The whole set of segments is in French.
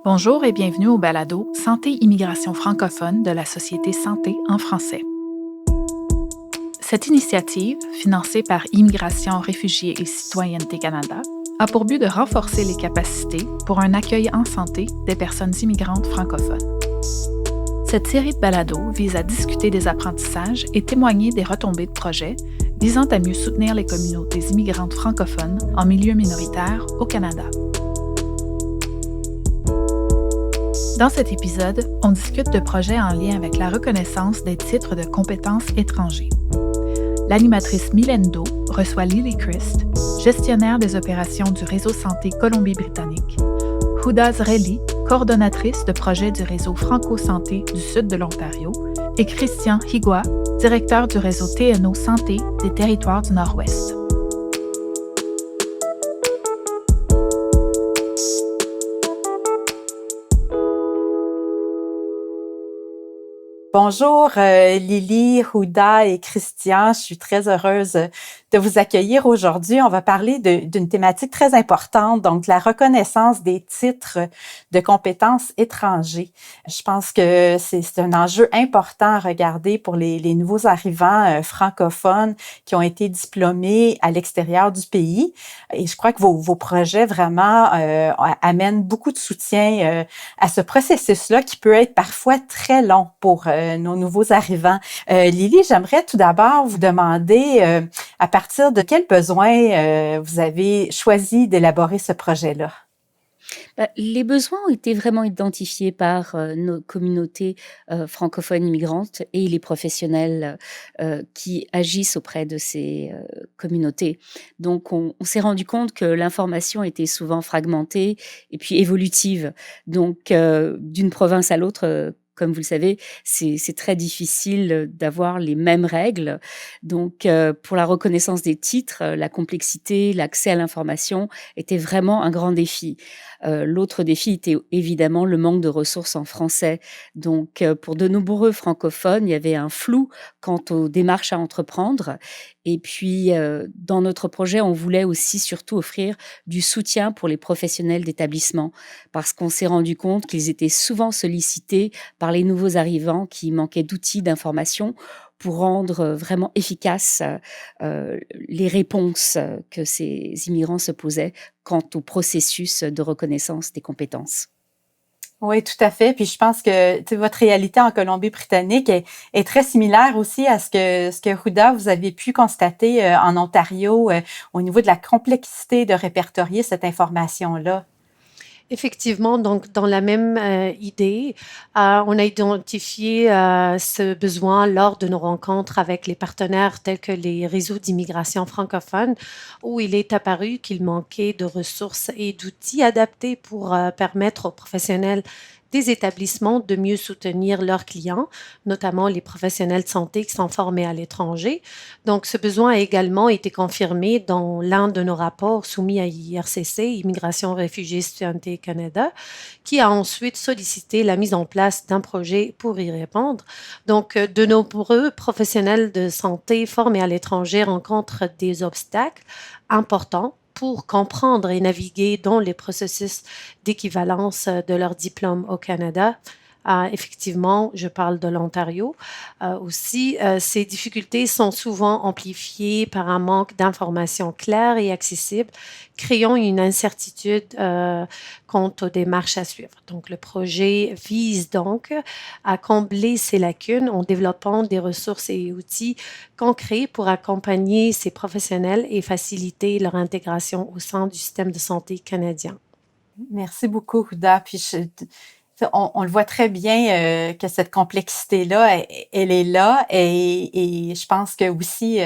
Bonjour et bienvenue au balado Santé Immigration francophone de la Société Santé en français. Cette initiative, financée par Immigration, Réfugiés et Citoyenneté Canada, a pour but de renforcer les capacités pour un accueil en santé des personnes immigrantes francophones. Cette série de balados vise à discuter des apprentissages et témoigner des retombées de projets visant à mieux soutenir les communautés immigrantes francophones en milieu minoritaire au Canada. Dans cet épisode, on discute de projets en lien avec la reconnaissance des titres de compétences étrangers. L'animatrice Mylène Do reçoit Lily Christ, gestionnaire des opérations du réseau santé Colombie-Britannique, Huda Zreli, coordonnatrice de projet du réseau Franco-Santé du sud de l'Ontario, et Christian Higua, directeur du réseau TNO Santé des Territoires du Nord-Ouest. Bonjour Lily, Huda et Christian, je suis très heureuse de vous accueillir aujourd'hui. On va parler d'une thématique très importante, donc la reconnaissance des titres de compétences étrangers. Je pense que c'est un enjeu important à regarder pour les nouveaux arrivants francophones qui ont été diplômés à l'extérieur du pays. Et je crois que vos projets vraiment amènent beaucoup de soutien à ce processus-là qui peut être parfois très long pour nos nouveaux arrivants. Lily, j'aimerais tout d'abord vous demander à partir de quels besoins vous avez choisi d'élaborer ce projet-là? Les besoins ont été vraiment identifiés par nos communautés francophones immigrantes et les professionnels qui agissent auprès de ces communautés. Donc, on s'est rendu compte que l'information était souvent fragmentée et puis évolutive. Donc, d'une province à l'autre, comme vous le savez, c'est très difficile d'avoir les mêmes règles. Donc, pour la reconnaissance des titres, la complexité, l'accès à l'information était vraiment un grand défi. L'autre défi était évidemment le manque de ressources en français. Donc, pour de nombreux francophones, il y avait un flou quant aux démarches à entreprendre. Et puis, dans notre projet, on voulait aussi surtout offrir du soutien pour les professionnels d'établissement parce qu'on s'est rendu compte qu'ils étaient souvent sollicités par les nouveaux arrivants qui manquaient d'outils, d'information pour rendre vraiment efficaces les réponses que ces immigrants se posaient quant au processus de reconnaissance des compétences. Oui, tout à fait. Puis je pense que votre réalité en Colombie-Britannique est très similaire aussi à ce que Huda, vous avez pu constater en Ontario au niveau de la complexité de répertorier cette information-là. Effectivement, donc dans la même idée, on a identifié ce besoin lors de nos rencontres avec les partenaires tels que les réseaux d'immigration francophone, où il est apparu qu'il manquait de ressources et d'outils adaptés pour permettre aux professionnels des établissements de mieux soutenir leurs clients, notamment les professionnels de santé qui sont formés à l'étranger. Donc, ce besoin a également été confirmé dans l'un de nos rapports soumis à IRCC, Immigration, Réfugiés, Citoyenneté Canada, qui a ensuite sollicité la mise en place d'un projet pour y répondre. Donc, de nombreux professionnels de santé formés à l'étranger rencontrent des obstacles importants pour comprendre et naviguer dans les processus d'équivalence de leur diplôme au Canada. Effectivement, je parle de l'Ontario. Aussi, ces difficultés sont souvent amplifiées par un manque d'informations claires et accessibles, créant une incertitude quant aux démarches à suivre. Donc, le projet vise donc à combler ces lacunes en développant des ressources et outils concrets pour accompagner ces professionnels et faciliter leur intégration au sein du système de santé canadien. Merci beaucoup, Huda. Puis on le voit très bien que cette complexité-là, elle est là et je pense que aussi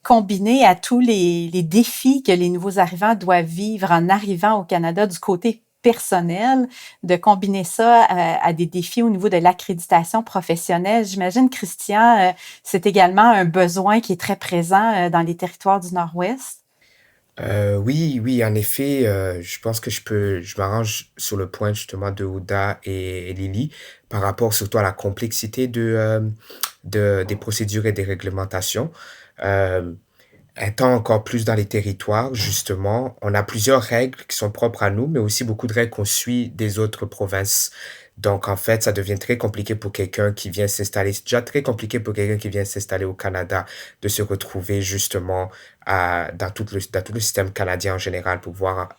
combinée à tous les défis que les nouveaux arrivants doivent vivre en arrivant au Canada du côté personnel, de combiner ça à des défis au niveau de l'accréditation professionnelle. J'imagine, Christian, c'est également un besoin qui est très présent dans les territoires du Nord-Ouest. Oui, en effet, je pense que je m'arrange sur le point justement de Ouda et Lily par rapport surtout à la complexité des procédures et des réglementations. Euh, Étant encore plus dans les territoires, justement, on a plusieurs règles qui sont propres à nous, mais aussi beaucoup de règles qu'on suit des autres provinces. Donc, en fait, ça devient très compliqué pour quelqu'un qui vient s'installer. C'est déjà très compliqué pour quelqu'un qui vient s'installer au Canada de se retrouver justement dans tout le système canadien en général pour pouvoir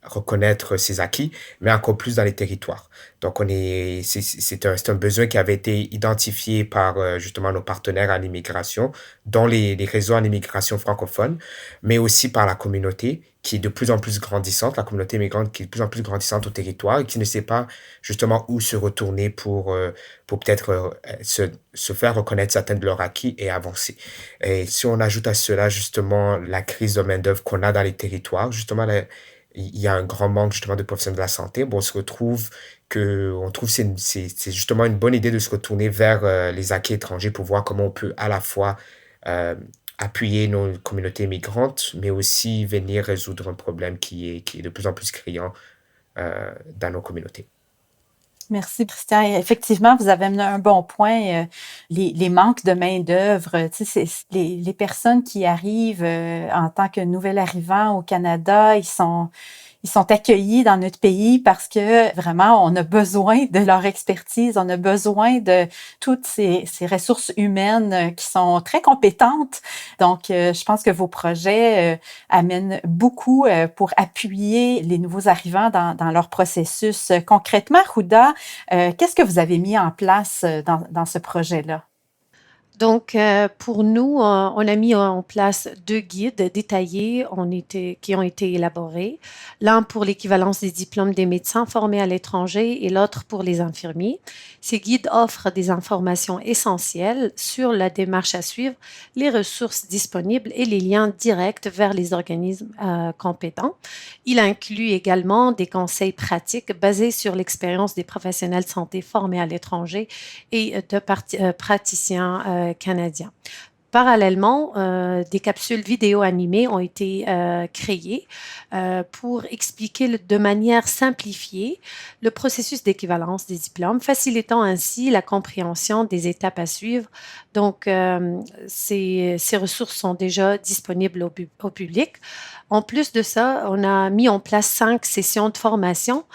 reconnaître ses acquis, mais encore plus dans les territoires. Donc, c'est un besoin qui avait été identifié par justement nos partenaires en immigration, dont les réseaux en immigration francophone, mais aussi par la communauté qui est de plus en plus grandissante, la communauté migrante qui est de plus en plus grandissante au territoire et qui ne sait pas justement où se retourner pour peut-être se faire reconnaître certains de leurs acquis et avancer. Et si on ajoute à cela justement la crise de main-d'œuvre qu'on a dans les territoires, justement, il y a un grand manque justement de professionnels de la santé. Bon, on trouve que c'est justement une bonne idée de se retourner vers les acquis étrangers pour voir comment on peut à la fois euh, appuyer nos communautés migrantes, mais aussi venir résoudre un problème qui est de plus en plus criant dans nos communautés. Merci, Christian. Et effectivement, vous avez amené un bon point. Les manques de main-d'œuvre, tu sais, les personnes qui arrivent en tant que nouvel arrivant au Canada, ils sont accueillis dans notre pays parce que vraiment, on a besoin de leur expertise, on a besoin de toutes ces ressources humaines qui sont très compétentes. Donc, je pense que vos projets amènent beaucoup pour appuyer les nouveaux arrivants dans leur processus. Concrètement, Huda, qu'est-ce que vous avez mis en place dans ce projet-là? Donc, pour nous, on a mis en place 2 guides détaillés qui ont été élaborés. L'un pour l'équivalence des diplômes des médecins formés à l'étranger et l'autre pour les infirmiers. Ces guides offrent des informations essentielles sur la démarche à suivre, les ressources disponibles et les liens directs vers les organismes compétents. Il inclut également des conseils pratiques basés sur l'expérience des professionnels de santé formés à l'étranger et de praticiens canadiens. Parallèlement, des capsules vidéo animées ont été créées pour expliquer de manière simplifiée le processus d'équivalence des diplômes, facilitant ainsi la compréhension des étapes à suivre. Donc, ces ressources sont déjà disponibles au public. En plus de ça, on a mis en place 5 sessions de formation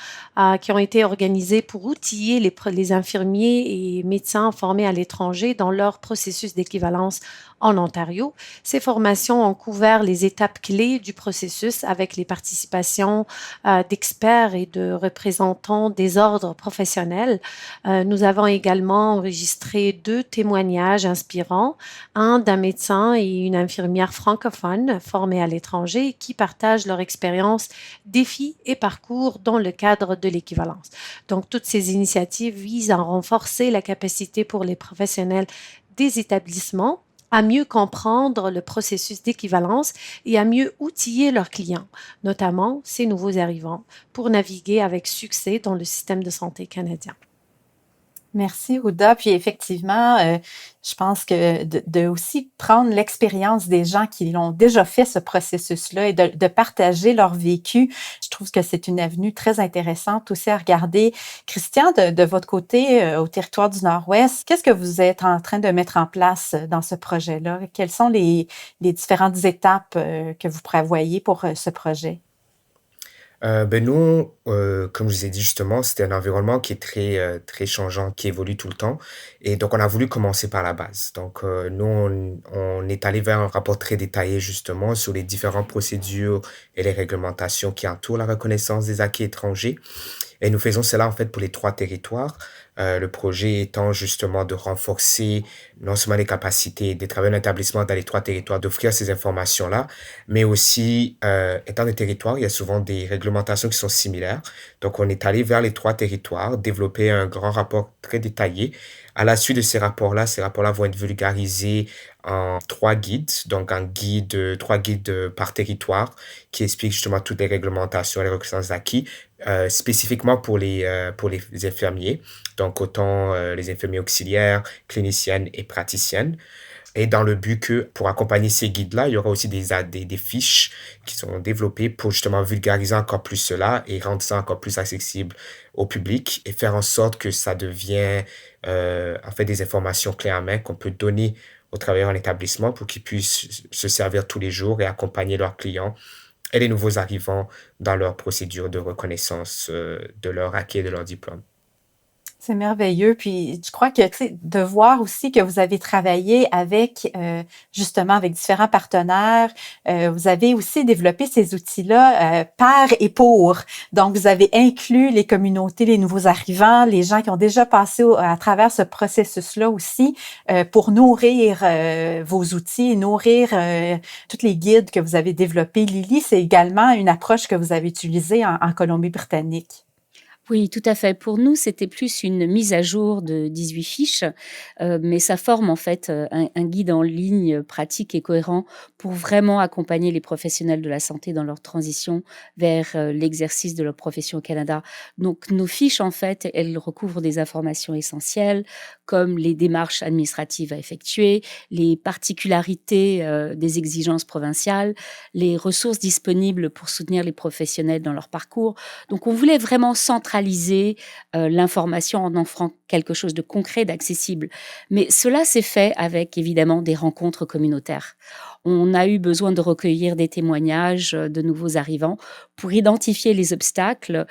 qui ont été organisées pour outiller les infirmiers et médecins formés à l'étranger dans leur processus d'équivalence en Ontario. Ces formations ont couvert les étapes clés du processus avec les participations d'experts et de représentants des ordres professionnels. Nous avons également enregistré 2 témoignages inspirants, un d'un médecin et une infirmière francophone formés à l'étranger qui partagent leur expérience, défis et parcours dans le cadre de l'équivalence. Donc, toutes ces initiatives visent à renforcer la capacité pour les professionnels des établissements à mieux comprendre le processus d'équivalence et à mieux outiller leurs clients, notamment ces nouveaux arrivants, pour naviguer avec succès dans le système de santé canadien. Merci, Huda. Puis effectivement, je pense que de aussi prendre l'expérience des gens qui l'ont déjà fait ce processus-là et de partager leur vécu, je trouve que c'est une avenue très intéressante aussi à regarder. Christian, de votre côté, au territoire du Nord-Ouest, qu'est-ce que vous êtes en train de mettre en place dans ce projet-là? Quelles sont les différentes étapes que vous prévoyez pour ce projet? Nous, comme je vous ai dit justement, c'est un environnement qui est très changeant, qui évolue tout le temps et donc on a voulu commencer par la base. Donc, nous, on est allé vers un rapport très détaillé justement sur les différentes procédures et les réglementations qui entourent la reconnaissance des acquis étrangers et nous faisons cela en fait pour les 3 territoires. Le projet étant justement de renforcer non seulement les capacités des travailleurs d'établissement dans les 3 territoires, d'offrir ces informations-là, mais aussi, étant des territoires, il y a souvent des réglementations qui sont similaires. Donc, on est allé vers les 3 territoires, développer un grand rapport très détaillé. À la suite de ces rapports-là vont être vulgarisés en 3 guides, donc 3 guides par territoire qui expliquent justement toutes les réglementations et les reconnaissances d'acquis, spécifiquement pour les infirmiers, donc autant les infirmiers auxiliaires, cliniciennes et praticiennes. Et dans le but que, pour accompagner ces guides-là, il y aura aussi des fiches qui seront développées pour justement vulgariser encore plus cela et rendre ça encore plus accessible au public et faire en sorte que ça devient en fait des informations clés en main qu'on peut donner aux travailleurs en établissement pour qu'ils puissent se servir tous les jours et accompagner leurs clients et les nouveaux arrivants dans leur procédure de reconnaissance, de leur acquis et de leur diplôme. C'est merveilleux. Puis je crois que, tu sais, de voir aussi que vous avez travaillé avec, justement, avec différents partenaires, vous avez aussi développé ces outils-là par et pour. Donc, vous avez inclus les communautés, les nouveaux arrivants, les gens qui ont déjà passé à travers ce processus-là aussi, pour nourrir vos outils et nourrir tous les guides que vous avez développés. Lily, c'est également une approche que vous avez utilisée en Colombie-Britannique. Oui, tout à fait. Pour nous, c'était plus une mise à jour de 18 fiches, mais ça forme en fait, un guide en ligne, pratique et cohérent pour vraiment accompagner les professionnels de la santé dans leur transition vers, l'exercice de leur profession au Canada. Donc nos fiches, en fait, elles recouvrent des informations essentielles comme les démarches administratives à effectuer, les particularités, des exigences provinciales, les ressources disponibles pour soutenir les professionnels dans leur parcours. Donc on voulait vraiment centraliser, l'information en offrant quelque chose de concret, d'accessible. Mais cela s'est fait avec évidemment des rencontres communautaires. On a eu besoin de recueillir des témoignages, de nouveaux arrivants pour identifier les obstacles,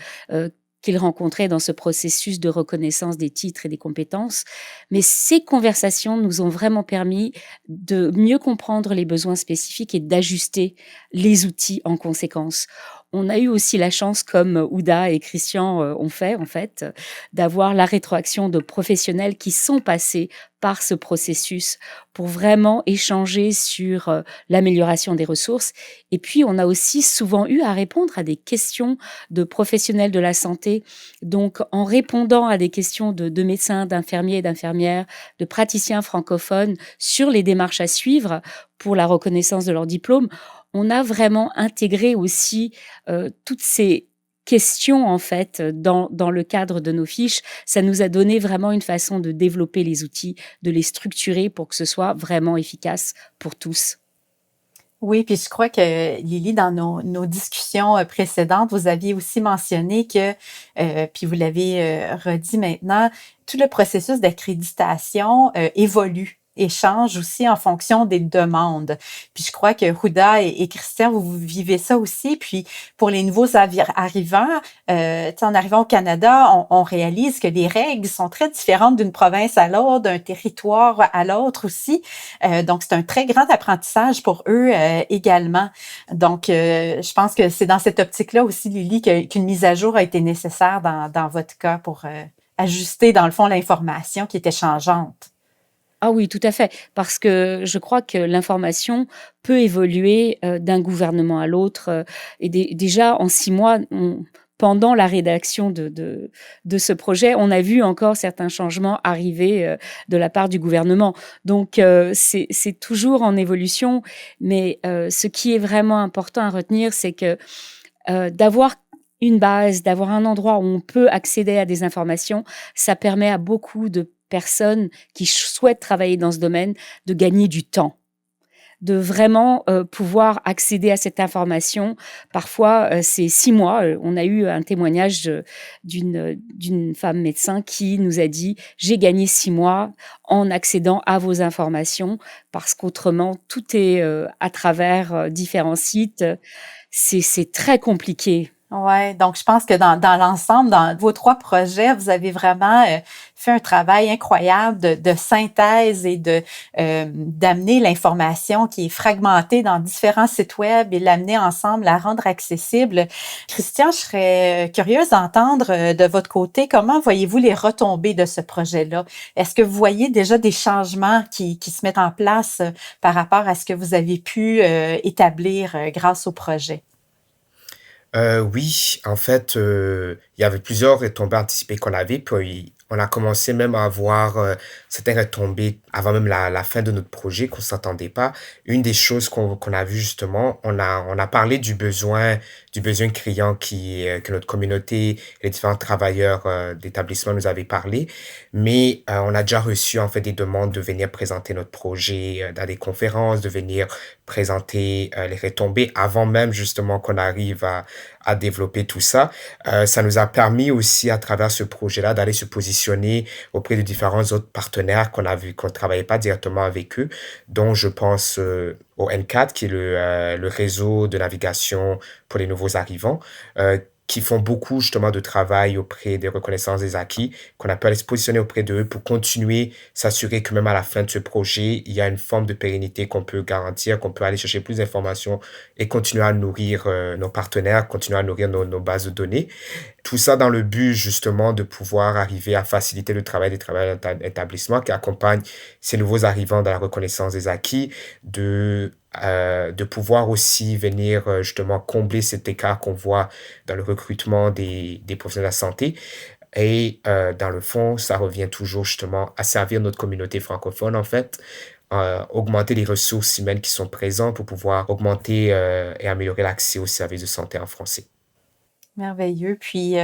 qu'ils rencontraient dans ce processus de reconnaissance des titres et des compétences. Mais ces conversations nous ont vraiment permis de mieux comprendre les besoins spécifiques et d'ajuster les outils en conséquence. On a eu aussi la chance, comme Ouda et Christian ont fait en fait, d'avoir la rétroaction de professionnels qui sont passés par ce processus pour vraiment échanger sur l'amélioration des ressources. Et puis, on a aussi souvent eu à répondre à des questions de professionnels de la santé. Donc, en répondant à des questions de médecins, d'infirmiers et d'infirmières, de praticiens francophones sur les démarches à suivre pour la reconnaissance de leur diplôme, on a vraiment intégré aussi toutes ces questions en fait dans le cadre de nos fiches. Ça nous a donné vraiment une façon de développer les outils, de les structurer pour que ce soit vraiment efficace pour tous. Oui, puis je crois que Lily, dans nos discussions précédentes, vous aviez aussi mentionné que, puis vous l'avez redit maintenant, tout le processus d'accréditation évolue et change aussi en fonction des demandes. Puis je crois que Huda et Christian, vous vivez ça aussi. Puis pour les nouveaux arrivants, en arrivant au Canada, on réalise que les règles sont très différentes d'une province à l'autre, d'un territoire à l'autre aussi. Donc c'est un très grand apprentissage pour eux également. Donc je pense que c'est dans cette optique-là aussi, Lily, qu'une mise à jour a été nécessaire dans votre cas pour ajuster, dans le fond, l'information qui était changeante. Ah oui, tout à fait, parce que je crois que l'information peut évoluer, d'un gouvernement à l'autre, et déjà en 6 mois, pendant la rédaction de ce projet, on a vu encore certains changements arriver, de la part du gouvernement. Donc c'est toujours en évolution, mais ce qui est vraiment important à retenir, c'est que, d'avoir une base, d'avoir un endroit où on peut accéder à des informations, ça permet à beaucoup de personnes qui souhaitent travailler dans ce domaine de gagner du temps, de vraiment pouvoir accéder à cette information. Parfois, c'est 6 mois. On a eu un témoignage d'une femme médecin qui nous a dit « J'ai gagné 6 mois en accédant à vos informations parce qu'autrement, tout est à travers différents sites. » C'est très compliqué. Ouais, donc je pense que dans l'ensemble, dans vos 3 projets, vous avez vraiment fait un travail incroyable de synthèse et d'amener l'information qui est fragmentée dans différents sites web et l'amener ensemble, la rendre accessible. Christian, je serais curieuse d'entendre de votre côté, comment voyez-vous les retombées de ce projet-là? Est-ce que vous voyez déjà des changements qui se mettent en place par rapport à ce que vous avez pu établir grâce au projet? Oui, en fait, il y avait plusieurs retombées anticipées qu'on avait, puis on a commencé même à avoir, certaines retombées avant même la fin de notre projet qu'on s'attendait pas. Une des choses qu'on a vu justement, on a parlé du besoin criant que notre communauté et les différents travailleurs, d'établissement nous avaient parlé. Mais, on a déjà reçu en fait des demandes de venir présenter notre projet, dans des conférences, de venir présenter, les retombées avant même justement qu'on arrive à développer tout ça. Ça nous a a permis aussi à travers ce projet-là d'aller se positionner auprès de différents autres partenaires qu'on ne travaillait pas directement avec eux, dont je pense, au N4 qui est le réseau de navigation pour les nouveaux arrivants, qui font beaucoup justement de travail auprès des reconnaissances des acquis, qu'on a pu aller se positionner auprès d'eux pour continuer, s'assurer que même à la fin de ce projet, il y a une forme de pérennité qu'on peut garantir, qu'on peut aller chercher plus d'informations et continuer à nourrir, nos partenaires, continuer à nourrir nos bases de données. Tout ça dans le but justement de pouvoir arriver à faciliter le travail des travailleurs d'établissement qui accompagnent ces nouveaux arrivants dans la reconnaissance des acquis, de pouvoir aussi venir, justement combler cet écart qu'on voit dans le recrutement des professionnels de la santé et dans le fond, ça revient toujours justement à servir notre communauté francophone, en fait, augmenter les ressources humaines qui sont présentes pour pouvoir augmenter, et améliorer l'accès aux services de santé en français. Merveilleux. Puis,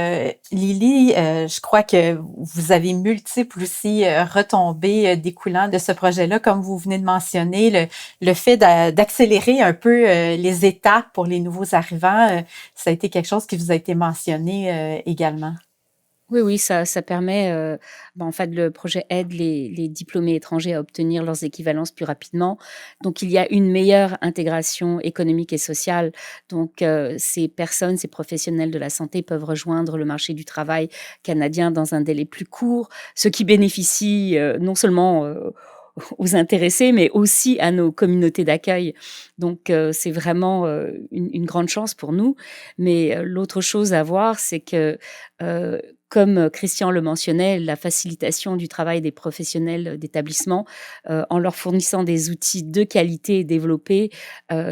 Lily, je crois que vous avez multiples aussi retombées découlant de ce projet-là, comme vous venez de mentionner, le fait d'accélérer un peu les étapes pour les nouveaux arrivants, ça a été quelque chose qui vous a été mentionné également. Oui, oui, ça permet, en fait, le projet aide les diplômés étrangers à obtenir leurs équivalences plus rapidement. Donc il y a une meilleure intégration économique et sociale. Donc ces personnes, ces professionnels de la santé peuvent rejoindre le marché du travail canadien dans un délai plus court, ce qui bénéficie, non seulement, aux intéressés, mais aussi à nos communautés d'accueil. Donc c'est vraiment, une grande chance pour nous. Mais l'autre chose à voir, c'est que, comme Christian le mentionnait, la facilitation du travail des professionnels d'établissement, en leur fournissant des outils de qualité développés,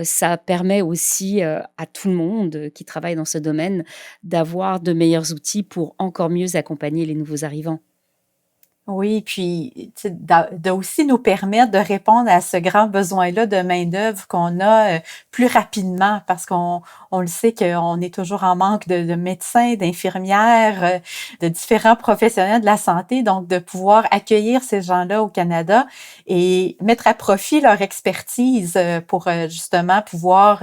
ça permet aussi, à tout le monde qui travaille dans ce domaine d'avoir de meilleurs outils pour encore mieux accompagner les nouveaux arrivants. Oui, puis tu sais, de aussi nous permettre de répondre à ce grand besoin-là de main-d'œuvre qu'on a plus rapidement, parce qu'on le sait qu'on est toujours en manque de médecins, d'infirmières, de différents professionnels de la santé, donc de pouvoir accueillir ces gens-là au Canada et mettre à profit leur expertise pour justement pouvoir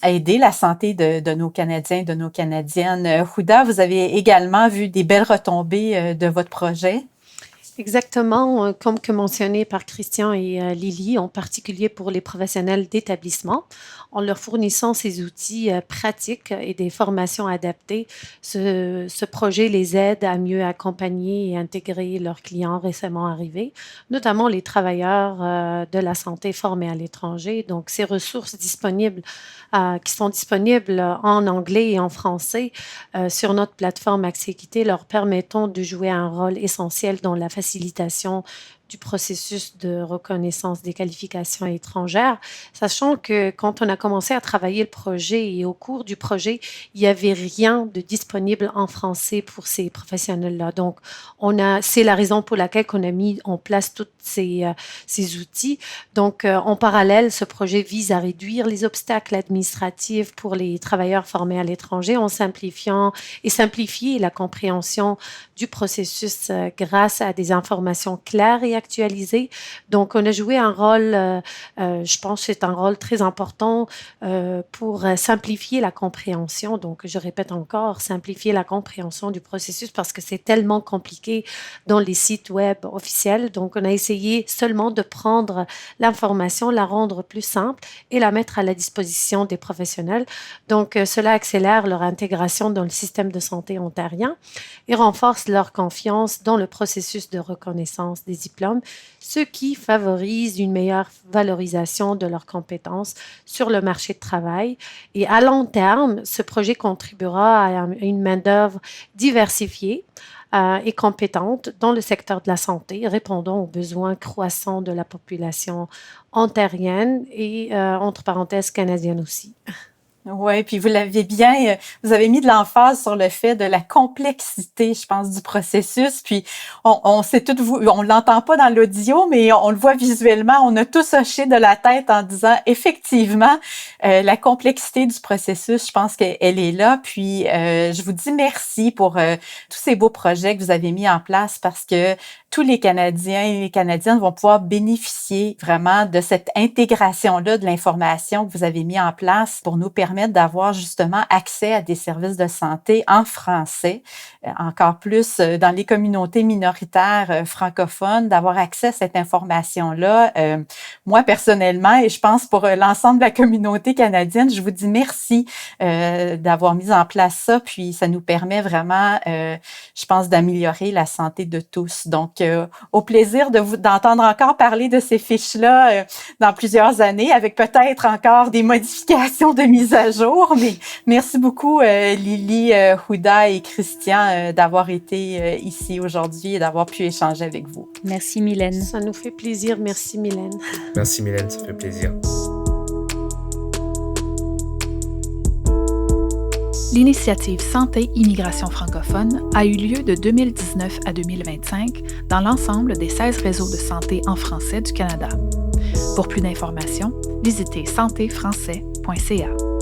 aider la santé de nos Canadiens, de nos Canadiennes. Huda, vous avez également vu des belles retombées de votre projet? Exactement, comme que mentionné par Christian et Lily, en particulier pour les professionnels d'établissement, en leur fournissant ces outils pratiques et des formations adaptées, ce projet les aide à mieux accompagner et intégrer leurs clients récemment arrivés, notamment les travailleurs de la santé formés à l'étranger. Donc, ces ressources disponibles, qui sont disponibles en anglais et en français sur notre plateforme Accès Équité, leur permettant de jouer un rôle essentiel dans la facilitation du processus de reconnaissance des qualifications étrangères, sachant que quand on a commencé à travailler le projet et au cours du projet, il n'y avait rien de disponible en français pour ces professionnels-là. Donc, c'est la raison pour laquelle on a mis en place tous ces outils. Donc, en parallèle, ce projet vise à réduire les obstacles administratifs pour les travailleurs formés à l'étranger en simplifier la compréhension du processus grâce à des informations claires et actualisées. Donc, on a joué un rôle, je pense que c'est un rôle très important pour simplifier la compréhension. Donc, je répète encore, simplifier la compréhension du processus parce que c'est tellement compliqué dans les sites web officiels. Donc, on a essayé seulement de prendre l'information, la rendre plus simple et la mettre à la disposition des professionnels. Donc, cela accélère leur intégration dans le système de santé ontarien et renforce leur confiance dans le processus de reconnaissance des diplômes, ce qui favorise une meilleure valorisation de leurs compétences sur le marché de travail. Et à long terme, ce projet contribuera à une main-d'œuvre diversifiée et compétente dans le secteur de la santé, répondant aux besoins croissants de la population ontarienne et, entre parenthèses, canadienne aussi. Oui, puis vous l'avez bien, vous avez mis de l'emphase sur le fait de la complexité, je pense, du processus. Puis on sait tout, on l'entend pas dans l'audio, mais on le voit visuellement. On a tous hoché de la tête en disant effectivement la complexité du processus. Je pense qu'elle est là. Puis je vous dis merci pour tous ces beaux projets que vous avez mis en place parce que tous les Canadiens et les Canadiennes vont pouvoir bénéficier vraiment de cette intégration-là de l'information que vous avez mis en place pour nous permettre d'avoir justement accès à des services de santé en français, encore plus dans les communautés minoritaires francophones, d'avoir accès à cette information-là. Moi, personnellement, et je pense pour l'ensemble de la communauté canadienne, je vous dis merci d'avoir mis en place ça, puis ça nous permet vraiment, je pense, d'améliorer la santé de tous. Donc, au plaisir d'entendre encore parler de ces fiches-là dans plusieurs années, avec peut-être encore des modifications de mise à jour. Mais merci beaucoup, Lily, Houda et Christian, d'avoir été ici aujourd'hui et d'avoir pu échanger avec vous. Merci Mylène. Ça nous fait plaisir. Merci Mylène. Merci Mylène, ça fait plaisir. L'initiative Santé Immigration francophone a eu lieu de 2019 à 2025 dans l'ensemble des 16 réseaux de santé en français du Canada. Pour plus d'informations, visitez santéfrançais.ca.